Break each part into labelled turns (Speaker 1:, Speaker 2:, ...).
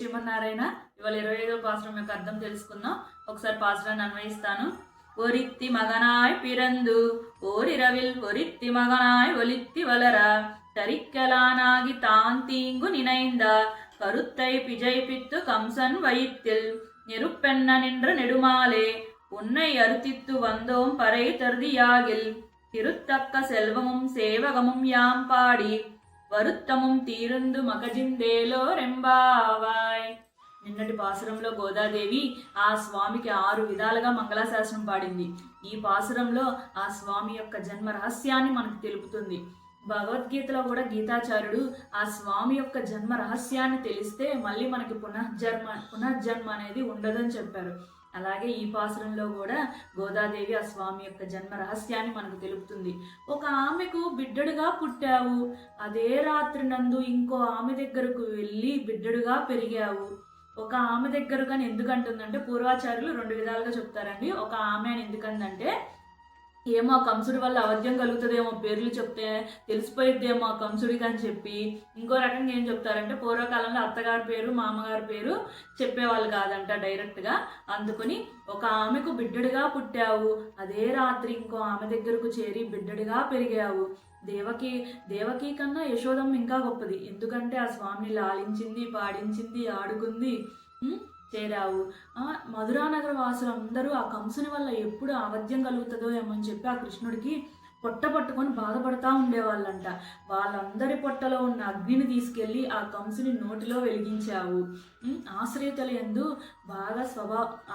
Speaker 1: శ్రీమన్నారాయణ. ఇవాళ 25వ పాసురం యొక్క అర్థం తెలుసుకుందాం. ఒకసారి పాసురాన్ని అన్వయిస్తాను. ఒరిత్తి మగనాయ్ పిరందు ఓరిరవిల్ ఒరిత్తి మగనాయ్ ఒలిత్తి వలర தரிக்கலானாகி தான் தீங்கு நினைந்த கருத்தை பிஜைப்பித்து கம்சன் வயிற்றில் நெருப்பெண்ண நின்ற நெடுமாலே உன்னை அறுத்தித்து வந்தோம் பறை தருதியாகில் திருத்தக்க செல்வமும் சேவகமும் யாம் பாடி వరుత్తమం తీరుందు మకజిందేలో రెంబావాయ్. నిన్నటి పాసురంలో గోదాదేవి ఆ స్వామికి 6 విధాలుగా మంగళాశాసనం పాడింది. ఈ పాసురంలో ఆ స్వామి యొక్క జన్మ రహస్యాన్ని మనకు తెలుపుతుంది. భగవద్గీతలో కూడా గీతాచార్యుడు ఆ స్వామి యొక్క జన్మ రహస్యాన్ని తెలిస్తే మళ్ళీ మనకి పునర్జన్మ అనేది ఉండదని చెప్పారు. అలాగే ఈ పాసురంలో కూడా గోదాదేవి ఆ స్వామి యొక్క జన్మ రహస్యాన్ని మనకు తెలుపుతుంది. ఒక ఆమెకు బిడ్డడుగా పుట్టావు, అదే రాత్రి నందు ఇంకో ఆమె దగ్గరకు వెళ్ళి బిడ్డడుగా పెరిగావు. ఒక ఆమె దగ్గరకు అని ఎందుకంటుందంటే పూర్వాచార్యులు 2 విధాలుగా చెప్తారండి. ఒక ఆమె అని ఎందుకందంటే ఏమో కంసుడి వల్ల అవధ్యం కలుగుతుందేమో, పేర్లు చెప్తే తెలిసిపోయిద్దేమో కంసుడికి అని చెప్పి. ఇంకో రకంగా ఏం చెప్తారంటే పూర్వకాలంలో అత్తగారి పేరు మామగారి పేరు చెప్పేవాళ్ళు కాదంట డైరెక్ట్గా. అందుకని ఒక ఆమెకు బిడ్డడిగా పుట్టావు, అదే రాత్రి ఇంకో ఆమె దగ్గరకు చేరి బిడ్డడిగా పెరిగావు. దేవకి కన్నా యశోదమ్మ ఇంకా గొప్పది. ఎందుకంటే ఆ స్వామిని లాలించింది, పాడించింది, ఆడుకుంది, చేరావు. మధురానగర వాసులందరూ ఆ కంసుని వల్ల ఎప్పుడు అవధ్యం కలుగుతుందో ఏమని చెప్పి ఆ కృష్ణుడికి పొట్ట పట్టుకొని బాధపడతా ఉండేవాళ్ళంట. వాళ్ళందరి పొట్టలో ఉన్న అగ్నిని తీసుకెళ్ళి ఆ కంసుని నోటిలో వెలిగించావు. ఆశ్రయితలు యందు బాగా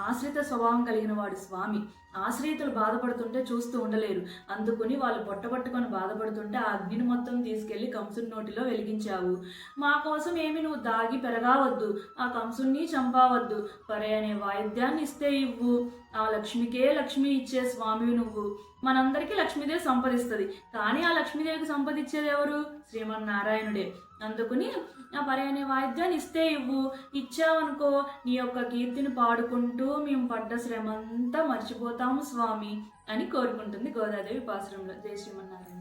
Speaker 1: ఆశ్రిత స్వభావం కలిగిన వాడు స్వామి. ఆశ్రయితలు బాధపడుతుంటే చూస్తూ ఉండలేరు. అందుకుని వాళ్ళు పొట్టపట్టుకొని బాధపడుతుంటే ఆ అగ్నిని మొత్తం తీసుకెళ్లి కంసుని నోటిలో వెలిగించావు. మా కోసం ఏమి నువ్వు దాగి పెరగావద్దు, ఆ కంసుని చంపావద్దు, పరే అనే వాయిద్యాన్ని ఇస్తే ఇవ్వు. ఆ లక్ష్మికే లక్ష్మి ఇచ్చే స్వామివి నువ్వు. మనందరికీ లక్ష్మీదేవి సంపదిస్తుంది, కానీ ఆ లక్ష్మీదేవికి సంపదిచ్చేది ఎవరు? శ్రీమన్నారాయణుడే. అందుకుని ఆ పరే అనే వాయిద్యాన్ని ఇస్తే ఇవ్వు. ఇచ్చావనుకో నీ యొక్క కీర్తిని పాడుకుంటూ మేము పడ్డ శ్రమంతా మర్చిపోతాము స్వామి అని కోరుకుంటుంది గోదాదేవి పాసురంలో. జై శ్రీమన్నారాయణ.